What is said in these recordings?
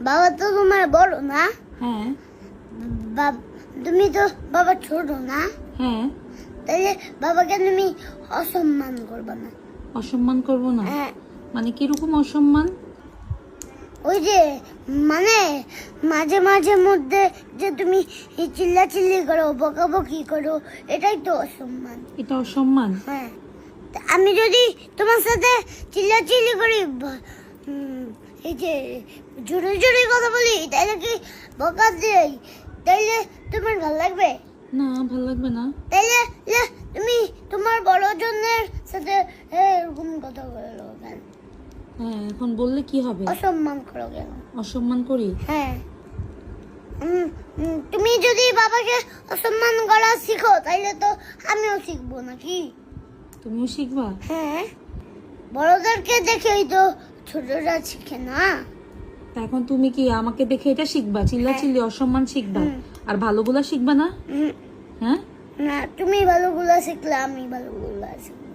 বাবা তো তোমার বড় না? হ্যাঁ। তুমি তো বাবা ছোট না? হ্যাঁ। তাহলে বাবাকে তুমি অসম্মান করবে না? অসম্মান করব না? হ্যাঁ। মানে কিরকম অসম্মান? ওই যে মানে মাঝে মাঝে মধ্যে যে তুমি চিল্লাচিল্লি করো, বকাবকি করো, এটাই তো অসম্মান। এটা অসম্মান? হ্যাঁ। তা আমি যদি তোমার সাথে চিল্লাচিল্লি করি, এই যে জোরে জোরে কথা বলি, তাহলে কি বকা দেই, তাইলে তোমার ভালো লাগবে? না, ভালো লাগবে না। তাইলে তুমি তোমার বড় জনের সাথে এরকম কথা বলো কেন? হ্যাঁ, এখন বললে কি হবে? অসম্মান করো কেন? অসম্মান করি? হ্যাঁ। তুমি যদি বাবাকে অসম্মান করা শিখো, তাইলে তো আমিও শিখবো নাকি? তুমিও শিখবা? হ্যাঁ, বড়দেরকে দেখেই তো ছোটরা শিখে না? তা এখন তুমি কি আমাকে দেখে এটা শিখবা? চিল্লাচিল্লি অসম্মান শিখবা? আর ভালোগুলা শিখবা না? হ্যাঁ না, তুমি ভালোগুলা শিখলে আমি ভালোগুলা শিখবো।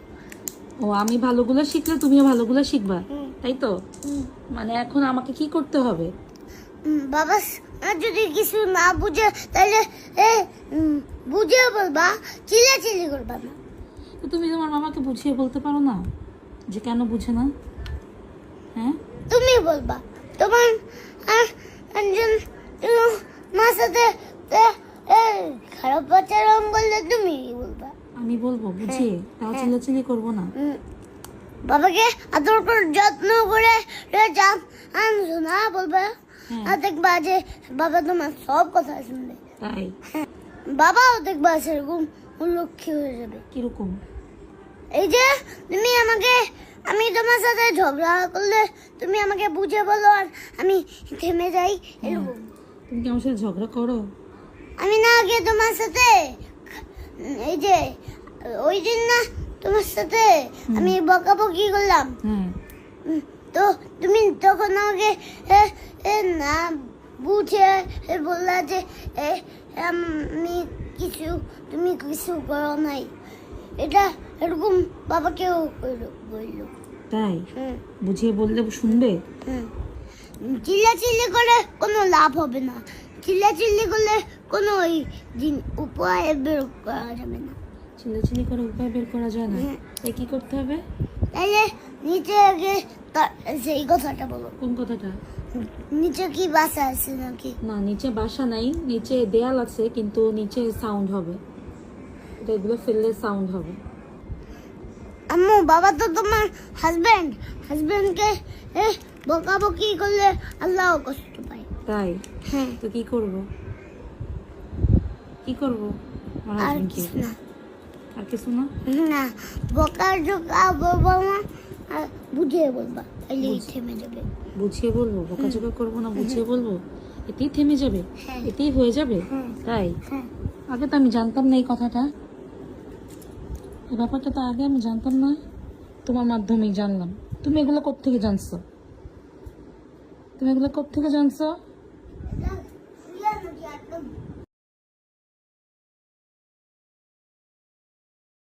ও, আমি ভালোগুলা শিখলে তুমিও ভালোগুলা শিখবা, তাই তো? মানে এখন আমাকে কি করতে হবে? বাবা যদি কিছু না বুঝে, তাহলে বুঝিয়ে বলবা, চিল্লাচিল্লি করবা না। তো তুমি তোমার মামাকে বুঝিয়ে বলতে পারো না যে কেন বুঝে না? হ্যাঁ, তুমি বলবা। তোমার একজন মার সাথে খারাপ আচরণ করলে তুমি বলবা। আমি বলবো বুঝিয়ে, তাও চিল্লাচিল্লি করবো না। বাবাকে আদর করে যত্ন করে আনছো না বলবা, আর দেখবা যে বাবা তোমার সব কথা শুনবে। তাই? বাবাও দেখবা সেরকম লক্ষ্মী হয়ে যাবে। কিরকম? এই যে আমি তোমার সাথে ঝগড়া করলে তুমি আমাকে বুঝে বলো, আর আমি থেমে যাই, এরকম। তুমি কি আমার সাথে ঝগড়া করো? আমি না আগে তোমার সাথে এই যে ওই দিন না তোমার সাথে আমি বকাবকি করলাম, তো তুমি তখন আমাকে না বুঝে বললা যে আমি তুমি কিছু করো নাই। এটা এরকম বাবাকেও বললো। তাই? বুঝিয়ে বললে শুনবে? চিল্লাচিল্লি করে কোনো লাভ হবে না। চিল্লাচিল্লি করলে কোনো উপায় বের করা যাবে না। চিল্লাচিল্লি করে উপায় বের করা যায় না? তাই কি করতে হবে? তাইলে নিচে আগে সেই কথাটা বলো। কোন কথাটা? নিচে কি বাসা আছে নাকি? না, নিচে বাসা নাই, নিচে দেয়াল আছে, কিন্তু নিচে সাউন্ড হবে। এগুলো ফেললে সাউন্ড হবে। আম্মু, বাবা তো তোমার হাজবেন্ডকে বকাবকি করলে আল্লাহও কষ্ট পায়। তাই? হ্যাঁ। তো কি করব? আর কিছু না। আর কিছু না? না, বকার জোকা বলবো না, আর বুঝিয়ে বলবা, তাইলেই থেমে যাবে। বুঝিয়ে বলবো? বকাঝকা করবো না, বুঝিয়ে বলবো, এতেই থেমে যাবে? এতেই হয়ে যাবে? তাই? আগে তো আমি জানতাম না এই কথাটা, এই ব্যাপারটা তো আগে আমি জানতাম না, তোমার মাধ্যমেই জানলাম। তুমি এগুলো কোত্থেকে জানছো? এটা